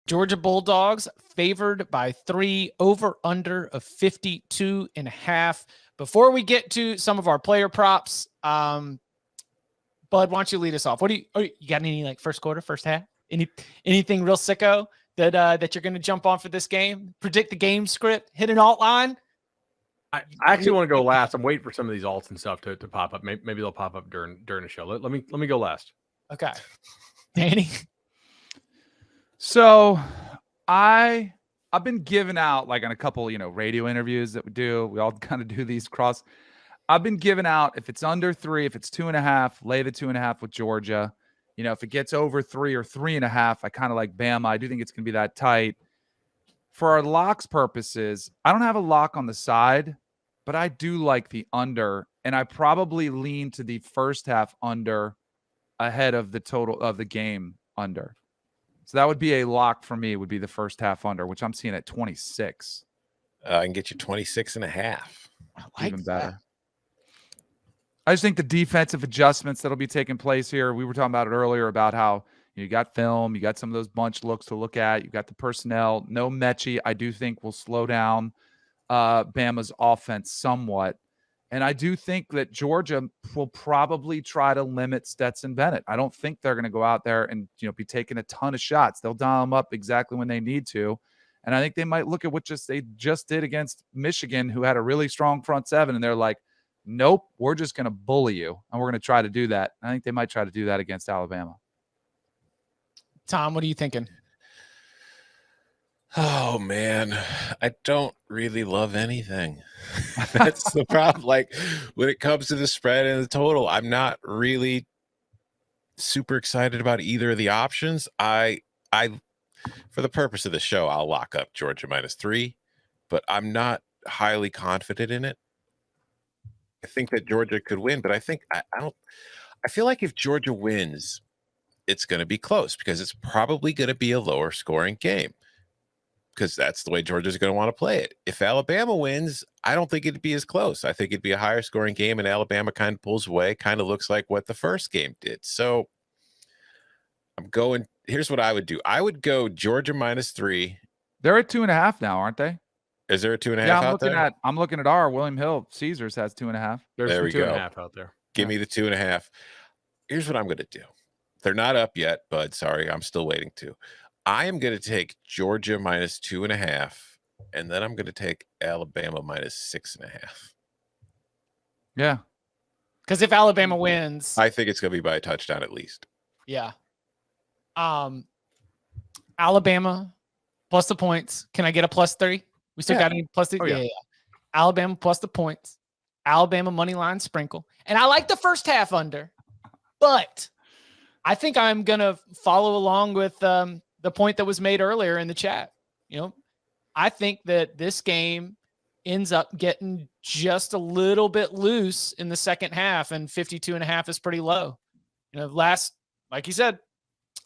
Georgia Bulldogs favored by 3, over under of 52.5. Before we get to some of our player props, Bud, why don't you lead us off? You got any like first quarter, first half? Anything real sicko that you're going to jump on for this game? Predict the game script, hit an alt line. I actually want to go last. I'm waiting for some of these alts and stuff to pop up. Maybe they'll pop up during the show. Let me go last. Okay, Danny. So I've been giving out like on a couple, radio interviews that we do. We all kind of do these cross. I've been giving out if it's under 3, if it's 2.5, lay the 2.5 with Georgia. If it gets over 3 or 3.5, I kind of like Bama. I do think it's going to be that tight. For our locks purposes, I don't have a lock on the side, but I do like the under, and I probably lean to the first half under ahead of the total of the game under. So that would be a lock for me, would be the first half under, which I'm seeing at 26. I can get you 26.5. Even better. I just think the defensive adjustments that'll be taking place here. We were talking about it earlier about how you got film, you got some of those bunch looks to look at, you got the personnel. No Mechie, I do think will slow down Bama's offense somewhat. And I do think that Georgia will probably try to limit Stetson Bennett. I don't think they're going to go out there and be taking a ton of shots. They'll dial them up exactly when they need to. And I think they might look at what they just did against Michigan, who had a really strong front seven, and they're like, nope, we're just going to bully you, and we're going to try to do that. I think they might try to do that against Alabama. Tom, what are you thinking? Oh, man, I don't really love anything. That's the problem. Like, when it comes to the spread and the total, I'm not really super excited about either of the options. I, for the purpose of the show, I'll lock up Georgia -3, but I'm not highly confident in it. I think that Georgia could win, but I feel like if Georgia wins, it's going to be close because it's probably going to be a lower scoring game because that's the way Georgia's going to want to play it. If Alabama wins, I don't think it'd be as close. I think it'd be a higher scoring game, and Alabama kind of pulls away, kind of looks like what the first game did. So here's what I would do. I would go Georgia -3. They're at 2.5 now, aren't they? Is there a 2.5 yeah, out there? I'm looking at our William Hill. Caesars has 2.5. There's there we 2.5 go. out there. Give me the 2.5. Here's what I'm going to do. They're not up yet, bud. Sorry, I'm still waiting to. I am going to take Georgia -2.5, and then I'm going to take Alabama -6.5. Yeah. Because if Alabama wins, I think it's going to be by a touchdown at least. Yeah. Alabama plus the points. Can I get a +3? We still got any +3? Oh, yeah. Alabama plus the points. Alabama money line sprinkle. And I like the first half under, but I think I'm going to follow along with the point that was made earlier in the chat. I think that this game ends up getting just a little bit loose in the second half, and 52.5 is pretty low. Like you said,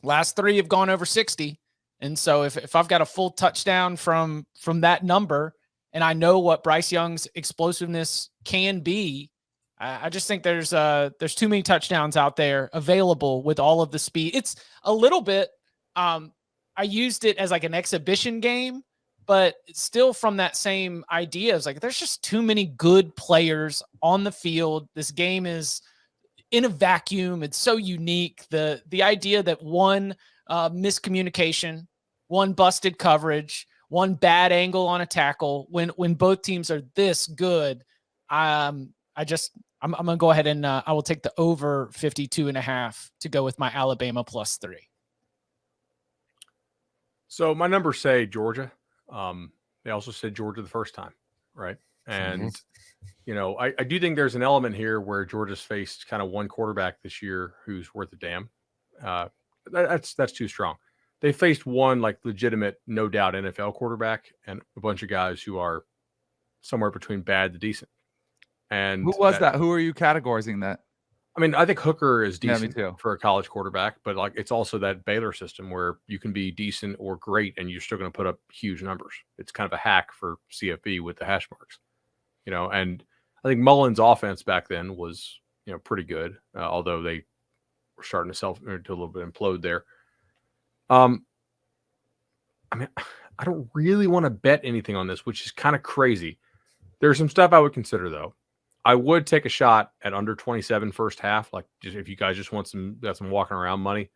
last 3 have gone over 60. And so if I've got a full touchdown from that number, and I know what Bryce Young's explosiveness can be, I just think there's too many touchdowns out there available with all of the speed. It's a little bit, I used it as like an exhibition game, but it's still from that same idea. It's like, there's just too many good players on the field. This game is in a vacuum. It's so unique. The idea that one miscommunication, one busted coverage, one bad angle on a tackle, when both teams are this good, I'm going to go ahead and I will take the over 52.5 to go with my Alabama +3. So my numbers say Georgia. They also said Georgia the first time, right? And I do think there's an element here where Georgia's faced kind of one quarterback this year who's worth a damn. That's too strong. They faced one like legitimate, no doubt NFL quarterback and a bunch of guys who are somewhere between bad to decent. And who was that? Who are you categorizing that? I mean, I think Hooker is decent me too. for a college quarterback, but like it's also that Baylor system where you can be decent or great and you're still going to put up huge numbers. It's kind of a hack for CFB with the hash marks, and I think Mullen's offense back then was, pretty good, although they were starting to a little bit implode there. I mean, I don't really want to bet anything on this, which is kind of crazy. There's some stuff I would consider though. I would take a shot at under 27 first half, like just if you guys just want some walking around money.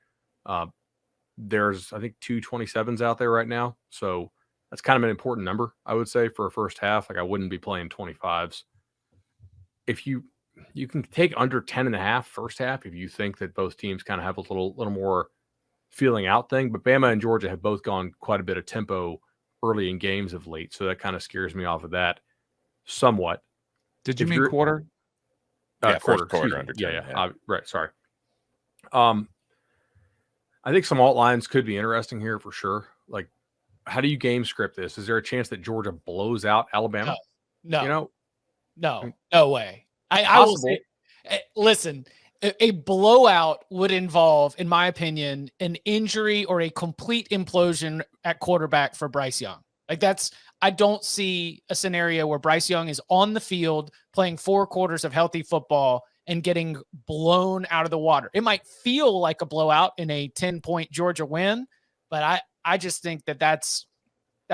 There's I think 227s out there right now, so that's kind of an important number, I would say, for a first half. Like I wouldn't be playing 25s. If you can take under 10.5 first half if you think that both teams kind of have a little more feeling out thing. But Bama and Georgia have both gone quite a bit of tempo early in games of late, so that kind of scares me off of that somewhat. Did you mean quarter? Yeah, Quarter. first quarter Excuse me. under 10, Yeah. Right. Sorry. I think some alt lines could be interesting here for sure. Like, how do you game script this? Is there a chance that Georgia blows out Alabama? No. You know, No way. I will say, listen, a blowout would involve, in my opinion, an injury or a complete implosion at quarterback for Bryce Young. Like I don't see a scenario where Bryce Young is on the field playing 4 quarters of healthy football and getting blown out of the water. It might feel like a blowout in a 10-point Georgia win, but I just think that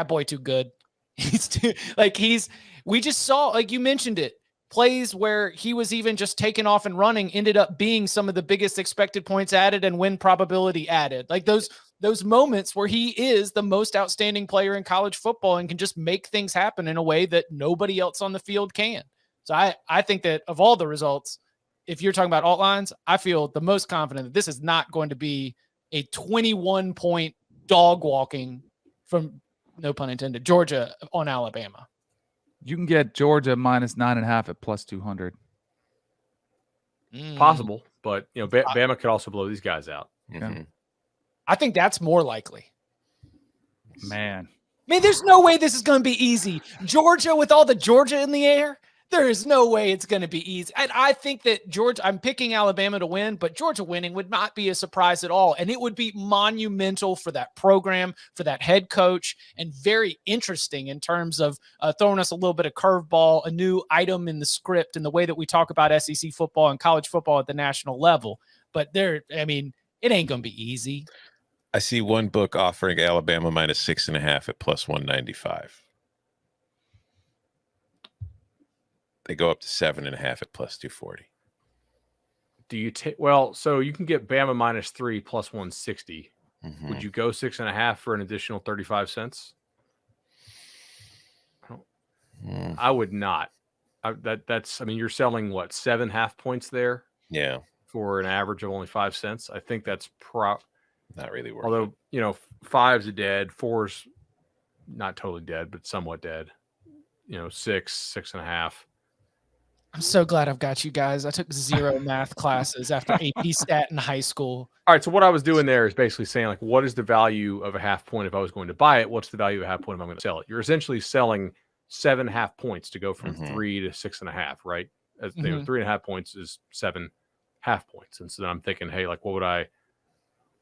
boy too good. He's too, we just saw, like you mentioned it, plays where he was even just taken off and running ended up being some of the biggest expected points added and win probability added. Like those moments where he is the most outstanding player in college football and can just make things happen in a way that nobody else on the field can. So I think that of all the results, if you're talking about alt lines, I feel the most confident that this is not going to be a 21-point dog walking from, no pun intended, Georgia on Alabama. You can get Georgia minus 9.5 at plus 200. Possible, but Bama could also blow these guys out. Mm-hmm. I think that's more likely. Man. I mean, there's no way this is going to be easy. Georgia with all the Georgia in the air, there is no way it's going to be easy. And I think that I'm picking Alabama to win, but Georgia winning would not be a surprise at all. And it would be monumental for that program, for that head coach, and very interesting in terms of throwing us a little bit of curveball, a new item in the script and the way that we talk about SEC football and college football at the national level. But it ain't going to be easy. I see one book offering Alabama minus 6.5 at plus 195. They go up to 7.5 at plus 240. Do you take so you can get Bama minus 3 plus 160. Mm-hmm. Would you go 6.5 for an additional 35 cents? I would not. You're selling what, 7 half points there? Yeah. For an average of only 5 cents. I think that's not really worth although, 5's a dead, 4's not totally dead, but somewhat dead. 6.5. I'm so glad I've got you guys. I took 0 math classes after AP Stat in high school. All right, so what I was doing there is basically saying, like, what is the value of a half point if I was going to buy it? What's the value of a half point if I'm going to sell it? You're essentially selling 7 half points to go from 3 to 6.5, right? 3.5 points is 7 half points. And so then I'm thinking, hey, like, what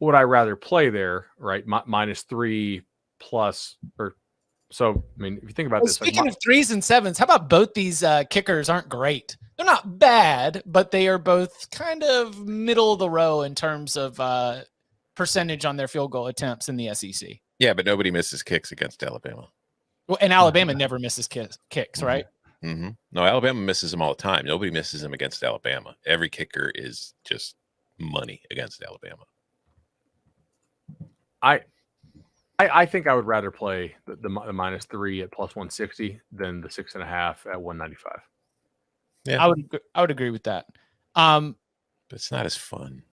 would I rather play there, right? Minus 3 plus, or so. I mean, if you think about this, speaking of 3s and 7s, how about both these kickers aren't great? They're not bad, but they are both kind of middle of the row in terms of percentage on their field goal attempts in the SEC. Yeah, but nobody misses kicks against Alabama. Well, and Alabama never misses kicks, right? Mm-hmm. No, Alabama misses them all the time. Nobody misses them against Alabama. Every kicker is just money against Alabama. I think I would rather play the minus 3 at plus 160 than the 6.5 at 195. Yeah, I would agree with that. But it's not as fun.